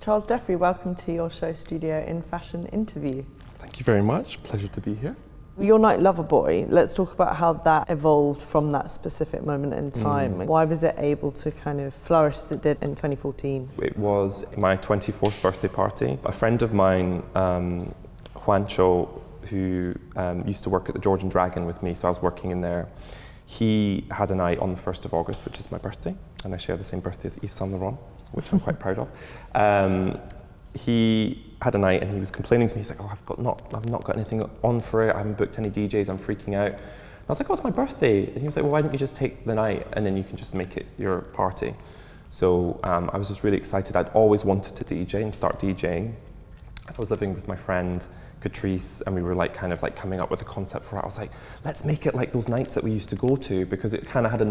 Charles Jeffrey, welcome to your SHOWstudio in Fashion interview. Thank you very much. Pleasure to be here. Your night Loverboy, let's talk about how that evolved from that specific moment in time. Why was it able to kind of flourish as it did in 2014? It was my 24th birthday party. A friend of mine, Juancho, who used to work at the George and Dragon with me, so I was working in there. He had a night on the 1st of August, which is my birthday, and I share the same birthday as Yves Saint Laurent, which I'm quite proud of. He had a night and he was complaining to me. He's like, "Oh, I've not got anything on for it. I haven't booked any DJs. I'm freaking out." And I was like, "Oh, it's my birthday." And he was like, "Well, why don't you just take the night and then you can just make it your party?" So I was just really excited. I'd always wanted to DJ and start DJing. I was living with my friend Catrice, and we were like kind of like coming up with a concept for it. I was like, let's make it like those nights that we used to go to, because it kind of had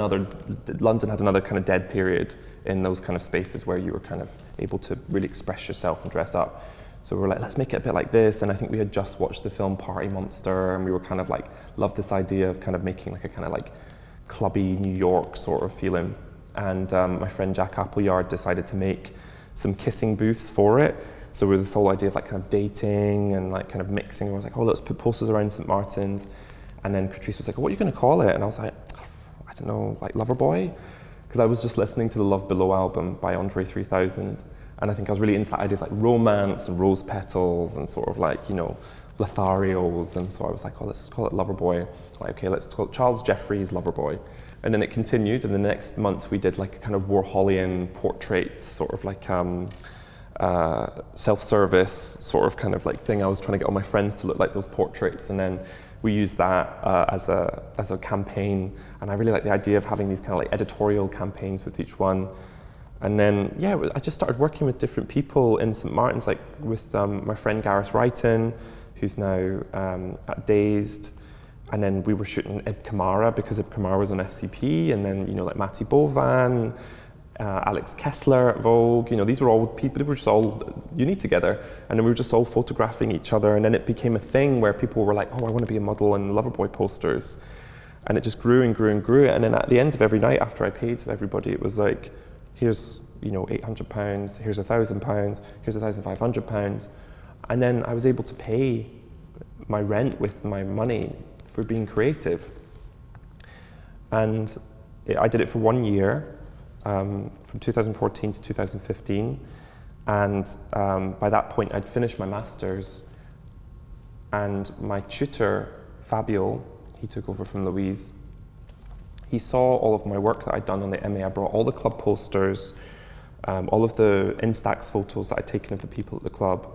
London had another kind of dead period in those kind of spaces where you were kind of able to really express yourself and dress up. So we were like, let's make it a bit like this. And I think we had just watched the film Party Monster, and we were kind of like, loved this idea of kind of making like a kind of like clubby New York sort of feeling. And my friend Jack Appleyard decided to make some kissing booths for it. So with this whole idea of like kind of dating and like kind of mixing, I was like, oh, let's put posters around St. Martin's. And then Catrice was like, what are you going to call it? And I was like, I don't know, like Loverboy? Because I was just listening to the Love Below album by Andre 3000. And I think I was really into that idea of like romance and rose petals and sort of like, you know, Lotharios. And so I was like, oh, let's call it Loverboy. Like, okay, let's call it Charles Jeffrey's Loverboy. And then it continued. And the next month we did like a kind of Warholian portrait, sort of like, self-service sort of kind of like thing. I was trying to get all my friends to look like those portraits, and then we used that as a campaign. And I really like the idea of having these kind of like editorial campaigns with each one. And then yeah, I just started working with different people in St. Martin's, like with my friend Gareth Wrighton, who's now at Dazed. And then we were shooting Ib Kamara, because Ib Kamara was on FCP, and then, you know, like Matty Bovan, Alex Kessler at Vogue, you know, these were all people, they were just all uni together, and then we were just all photographing each other, and then it became a thing where people were like, oh, I want to be a model in Loverboy posters, and it just grew and grew and grew. And then at the end of every night, after I paid to everybody, it was like, here's, you know, £800, here's £1,000, here's £1,500, and then I was able to pay my rent with my money for being creative. And I did it for 1 year, from 2014 to 2015, and by that point I'd finished my master's, and my tutor Fabio, he took over from Louise, he saw all of my work that I'd done on the MA. I brought all the club posters, all of the Instax photos that I'd taken of the people at the club,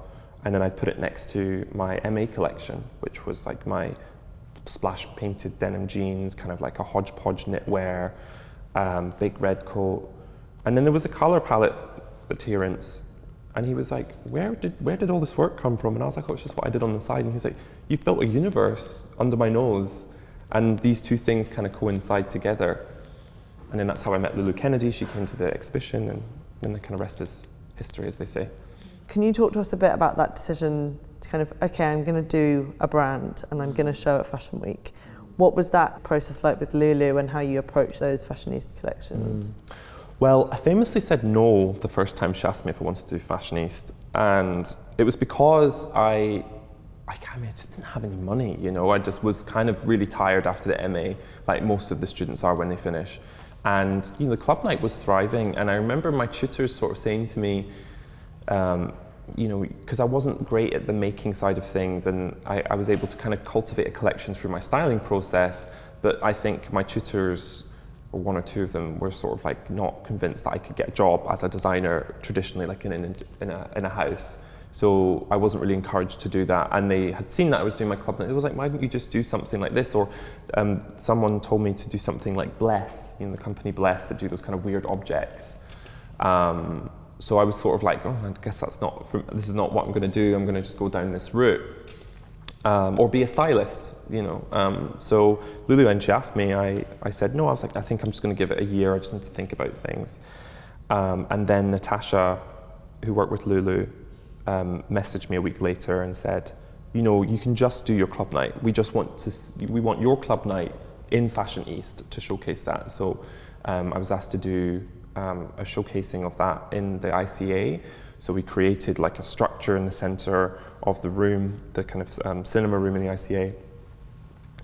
and then I put it next to my MA collection, which was like my splash painted denim jeans, kind of like a hodgepodge knitwear, big red coat. And then there was a colour palette adherence, and he was like, where did all this work come from? And I was like, oh, it's just what I did on the side. And he was like, you've built a universe under my nose, and these two things kind of coincide together. And then that's how I met Lulu Kennedy. She came to the exhibition, and then the kind of rest is history, as they say. Can you talk to us a bit about that decision to kind of, okay, I'm going to do a brand and I'm going to show at Fashion Week? What was that process like with Lulu, and how you approach those fashionista collections? Well, I famously said no the first time she asked me if I wanted to do Fashionista, and it was because I just didn't have any money, you know. I just was kind of really tired after the MA, like most of the students are when they finish. And, you know, the club night was thriving, and I remember my tutors sort of saying to me, you know, because I wasn't great at the making side of things, and I was able to kind of cultivate a collection through my styling process, but I think my tutors, or one or two of them, were sort of like not convinced that I could get a job as a designer traditionally, like in a house. So I wasn't really encouraged to do that, and they had seen that I was doing my club night. It was like, why don't you just do something like this? Or someone told me to do something like Bless, you know, the company Bless, that do those kind of weird objects. So I was sort of like, oh, I guess this is not what I'm going to do. I'm going to just go down this route, or be a stylist, you know. So Lulu, when she asked me, I said no. I was like, I think I'm just going to give it a year. I just need to think about things. And then Natasha, who worked with Lulu, messaged me a week later and said, you know, you can just do your club night. We want your club night in Fashion East to showcase that. So I was asked to do a showcasing of that in the ICA. So we created like a structure in the center of the room, the kind of cinema room in the ICA,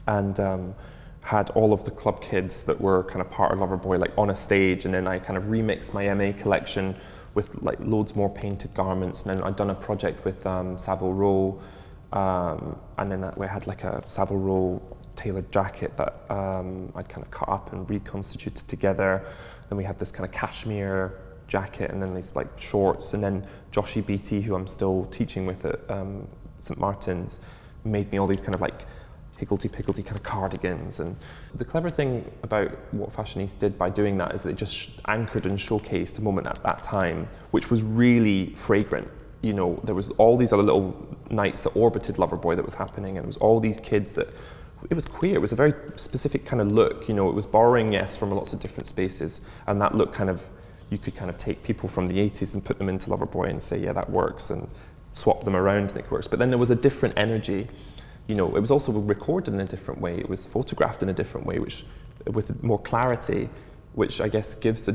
and had all of the club kids that were kind of part of Loverboy like on a stage, and then I kind of remixed my MA collection with like loads more painted garments, and then I'd done a project with Savile Row, and then we had like a Savile Row tailored jacket that I'd kind of cut up and reconstituted together. Then we had this kind of cashmere jacket, and then these like shorts, and then Joshie Beattie, who I'm still teaching with at St Martin's, made me all these kind of like higgledy-piggledy kind of cardigans. And the clever thing about what Fashionista did by doing that is that it just anchored and showcased a moment at that time, which was really fragrant. You know, there was all these other little nights that orbited Loverboy that was happening, and it was all these kids that, it was queer, it was a very specific kind of look, you know, it was borrowing, yes, from lots of different spaces, and that look kind of, you could kind of take people from the 80s and put them into Loverboy and say, yeah, that works, and swap them around and it works. But then there was a different energy. You know, it was also recorded in a different way, it was photographed in a different way, which with more clarity, which I guess gives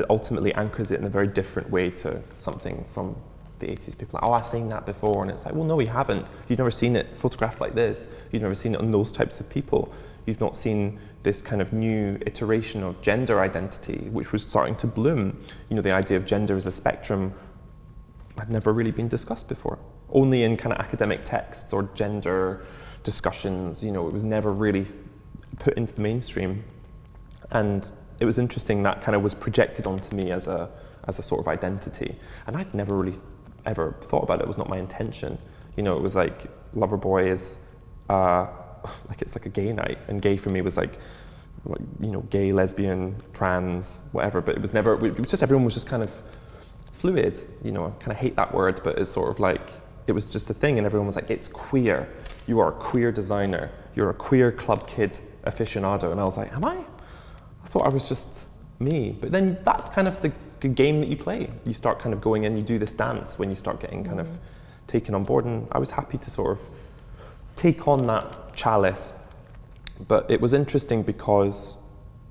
ultimately anchors it in a very different way to something from the 80s. People are like, oh, I've seen that before, and it's like, well, no, you haven't. You've never seen it photographed like this. You've never seen it on those types of people. You've not seen this kind of new iteration of gender identity, which was starting to bloom. You know, the idea of gender as a spectrum had never really been discussed before. Only in kind of academic texts or gender discussions, you know, it was never really put into the mainstream. And it was interesting that kind of was projected onto me as a sort of identity. And I'd never really ever thought about it. It was not my intention. You know, it was like Loverboy is like, it's like a gay night, and gay for me was like, you know, gay, lesbian, trans, whatever, but it was never, it was just, everyone was just kind of fluid, you know. I kind of hate that word, but it's sort of like, it was just a thing, and everyone was like, it's queer, you are a queer designer, you're a queer club kid aficionado, and I was like, am I? I thought I was just me. But then that's kind of the game that you play. You start kind of going in, you do this dance when you start getting kind of taken on board, and I was happy to sort of take on that chalice. But it was interesting because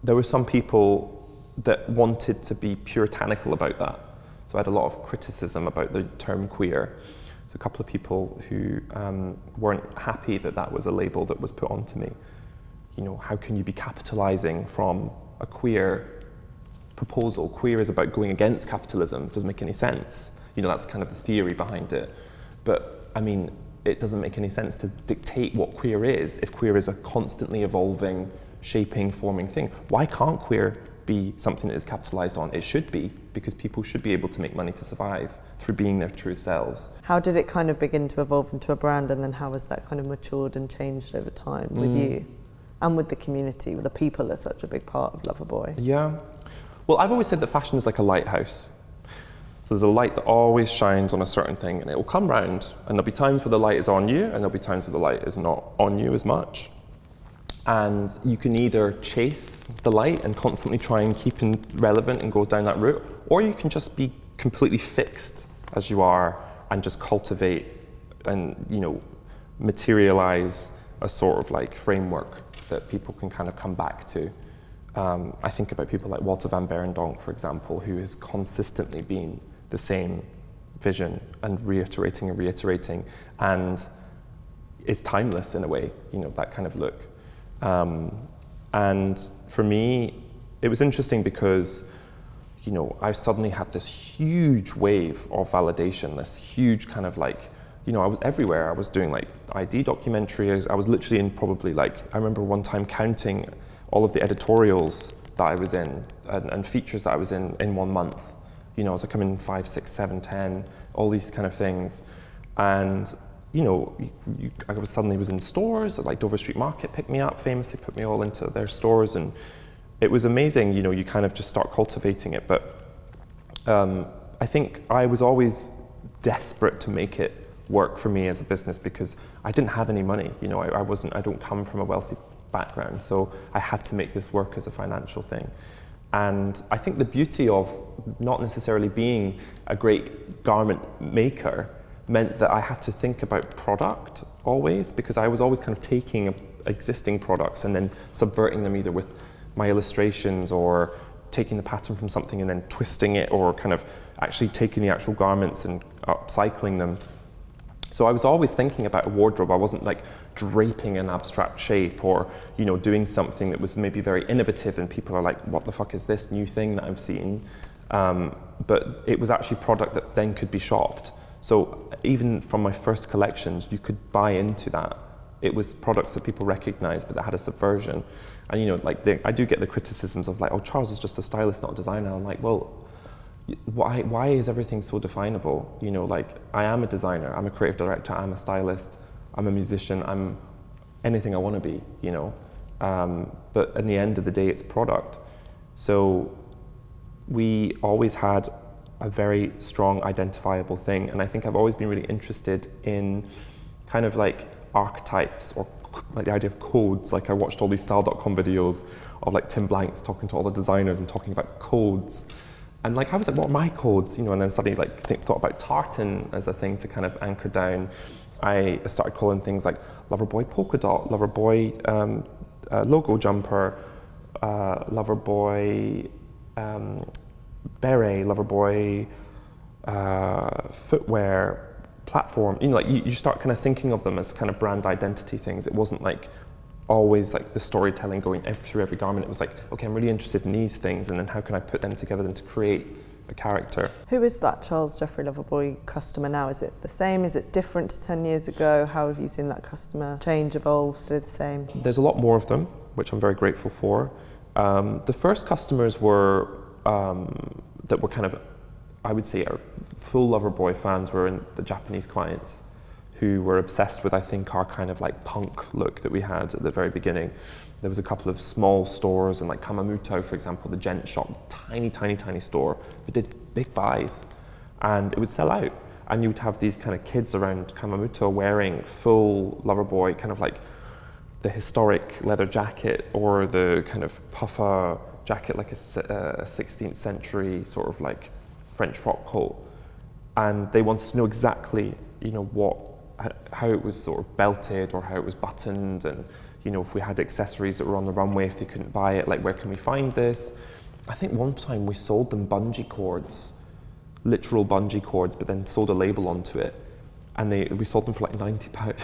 there were some people that wanted to be puritanical about that. So I had a lot of criticism about the term queer. So a couple of people who weren't happy that that was a label that was put onto me. You know, how can you be capitalizing from a queer proposal? Queer is about going against capitalism. It doesn't make any sense. You know, that's kind of the theory behind it. But I mean, it doesn't make any sense to dictate what queer is if queer is a constantly evolving, shaping, forming thing. Why can't queer be something that is capitalized on? It should be, because people should be able to make money to survive through being their true selves. How did it kind of begin to evolve into a brand, and then how has that kind of matured and changed over time with you and with the community? The people are such a big part of Loverboy. Yeah. Well, I've always said that fashion is like a lighthouse. So there's a light that always shines on a certain thing, and it will come round, and there'll be times where the light is on you, and there'll be times where the light is not on you as much. And you can either chase the light and constantly try and keep it relevant and go down that route, or you can just be completely fixed as you are and just cultivate and, you know, materialize a sort of like framework that people can kind of come back to. I think about people like Walter van Beirendonck, for example, who has consistently been the same vision and reiterating, and is timeless in a way, you know, that kind of look. And for me, it was interesting because, you know, I suddenly had this huge wave of validation, this huge kind of like, you know, I was everywhere. I was doing like ID documentaries. I was literally in probably like, I remember one time counting all of the editorials that I was in and features that I was in 1 month. You know, I was like, I'm in 5, 6, 7, 10, all these kind of things. And, you know, I was suddenly in stores, like Dover Street Market picked me up, famously put me all into their stores. And it was amazing, you know, you kind of just start cultivating it. But I think I was always desperate to make it work for me as a business because I didn't have any money. You know, I don't come from a wealthy background, so I had to make this work as a financial thing. And I think the beauty of not necessarily being a great garment maker meant that I had to think about product always, because I was always kind of taking existing products and then subverting them either with my illustrations or taking the pattern from something and then twisting it, or kind of actually taking the actual garments and upcycling them. So I was always thinking about a wardrobe. I wasn't like draping an abstract shape, or, you know, doing something that was maybe very innovative and people are like, what the fuck is this new thing that I've seen? But it was actually product that then could be shopped. So even from my first collections, you could buy into that. It was products that people recognized, but that had a subversion. And, you know, like I do get the criticisms of like, oh, Charles is just a stylist, not a designer. I'm like, well, why is everything so definable? You know, like, I am a designer, I'm a creative director, I'm a stylist, I'm a musician, I'm anything I want to be, you know. But in the end of the day, it's product. So we always had a very strong identifiable thing. And I think I've always been really interested in kind of like archetypes, or like the idea of codes. Like I watched all these style.com videos of like Tim Blanks talking to all the designers and talking about codes. And like I was like, what are my codes? You know, and then suddenly like thought about tartan as a thing to kind of anchor down. I started calling things like Loverboy polka dot, Loverboy logo jumper, Loverboy beret, Loverboy footwear, platform. You know, like you start kind of thinking of them as kind of brand identity things. It wasn't like always like the storytelling going through every garment. It was like, okay, I'm really interested in these things, and then how can I put them together then to create a character. Who is that Charles Jeffrey Loverboy customer now? Is it the same? Is it different to 10 years ago? How have you seen that customer change, evolve, stay the same? There's a lot more of them, which I'm very grateful for. The first customers were that were kind of, I would say, our full Loverboy fans were in the Japanese clients, who were obsessed with, I think, our kind of like punk look that we had at the very beginning. There was a couple of small stores in like Kamamuto, for example, the gent shop, tiny, tiny, tiny store, but did big buys, and it would sell out. And you would have these kind of kids around Kamamuto wearing full Loverboy, kind of like the historic leather jacket, or the kind of puffer jacket, like a 16th century sort of like French frock coat. And they wanted to know exactly, you know, how it was sort of belted, or how it was buttoned, and, you know, if we had accessories that were on the runway, if they couldn't buy it, like, where can we find this? I think one time we sold them bungee cords, literal bungee cords, but then sold a label onto it, and we sold them for like £90, like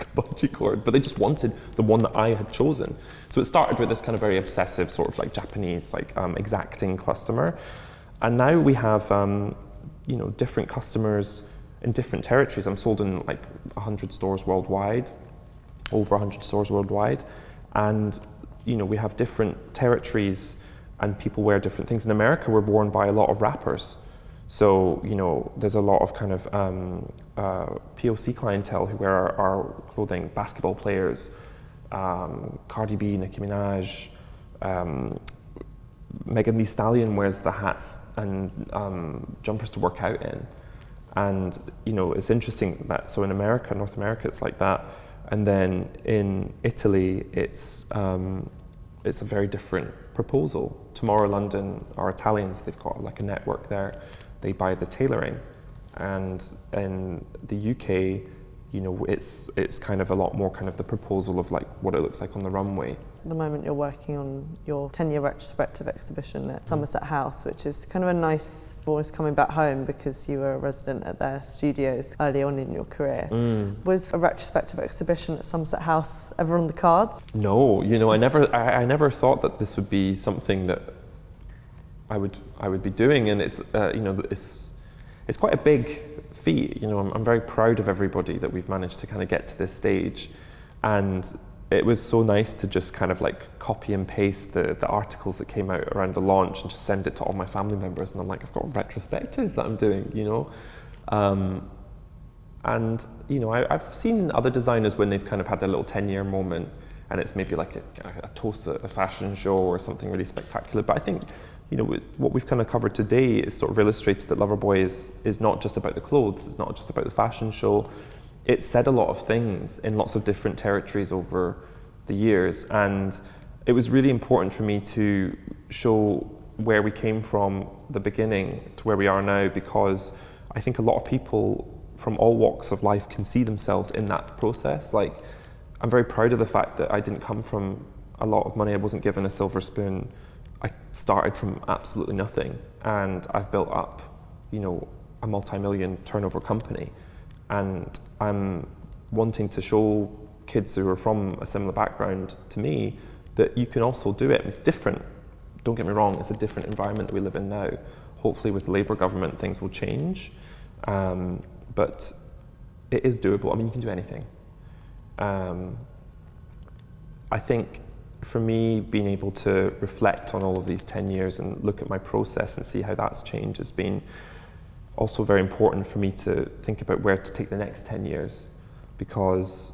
a bungee cord, but they just wanted the one that I had chosen. So it started with this kind of very obsessive sort of like Japanese, like exacting customer, and now we have, you know, different customers in different territories. I'm sold in like 100 stores worldwide, over 100 stores worldwide. And, you know, we have different territories and people wear different things. In America, we're worn by a lot of rappers. So, you know, there's a lot of kind of POC clientele who wear our clothing, basketball players, Cardi B, Nicki Minaj, Megan Thee Stallion wears the hats and jumpers to work out in. And, you know, it's interesting that, so in America, North America, it's like that. And then in Italy, it's a very different proposal. Tomorrow London are Italians, they've got like a network there. They buy the tailoring. And in the UK, you know, it's kind of a lot more kind of the proposal of like what it looks like on the runway. At the moment you're working on your 10-year retrospective exhibition at Somerset House, which is kind of a nice, almost coming back home because you were a resident at their studios early on in your career. Was a retrospective exhibition at Somerset House ever on the cards? No, you know, I never thought that this would be something that I would be doing, and it's you know, it's quite a big feat. You know, I'm very proud of everybody that we've managed to kind of get to this stage, and it was so nice to just kind of like copy and paste the articles that came out around the launch and just send it to all my family members, and I'm like, I've got a retrospective that I'm doing, you know. And, you know, I've seen other designers when they've kind of had their little 10-year moment, and it's maybe like a toast at a fashion show or something really spectacular. But I think, you know, what we've kind of covered today is sort of illustrated that Loverboy is not just about the clothes, it's not just about the fashion show. It said a lot of things in lots of different territories over the years, and it was really important for me to show where we came from the beginning to where we are now, because I think a lot of people from all walks of life can see themselves in that process. Like, I'm very proud of the fact that I didn't come from a lot of money. I wasn't given a silver spoon. I started from absolutely nothing, and I've built up, you know, a multi-million turnover company, and I'm wanting to show kids who are from a similar background to me that you can also do it. It's different, don't get me wrong, it's a different environment that we live in now. Hopefully with the Labour government things will change, but it is doable. I mean, you can do anything. I think for me, being able to reflect on all of these 10 years and look at my process and see how that's changed has been also very important for me to think about where to take the next 10 years, because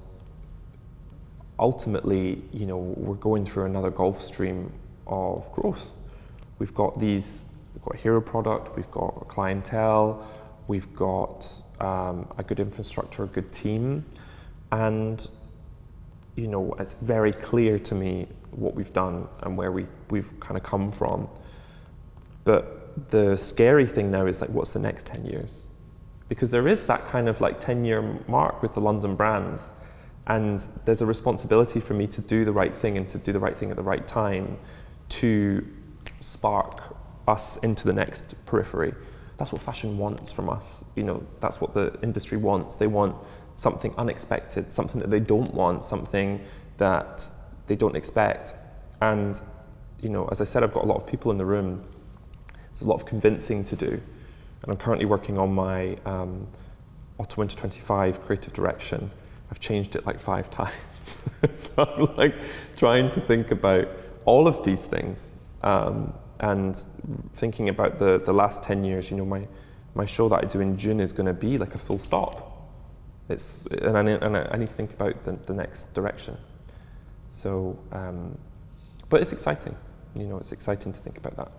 ultimately, you know, we're going through another Gulf Stream of growth. We've got a hero product, we've got a clientele, we've got a good infrastructure, a good team, and you know, it's very clear to me what we've done and where we've kind of come from. But the scary thing now is like, what's the next 10 years? Because there is that kind of like 10-year mark with the London brands, and there's a responsibility for me to do the right thing and to do the right thing at the right time to spark us into the next periphery. That's what fashion wants from us. You know, that's what the industry wants. They want something unexpected, something that they don't want, something that they don't expect. And, you know, as I said, I've got a lot of people in the room. There's a lot of convincing to do. And I'm currently working on my Autumn/Winter 25 creative direction. I've changed it like 5 times. So I'm like trying to think about all of these things. And thinking about the last 10 years, you know, my show that I do in June is going to be like a full stop. And I need to think about the next direction. So, but it's exciting. You know, it's exciting to think about that.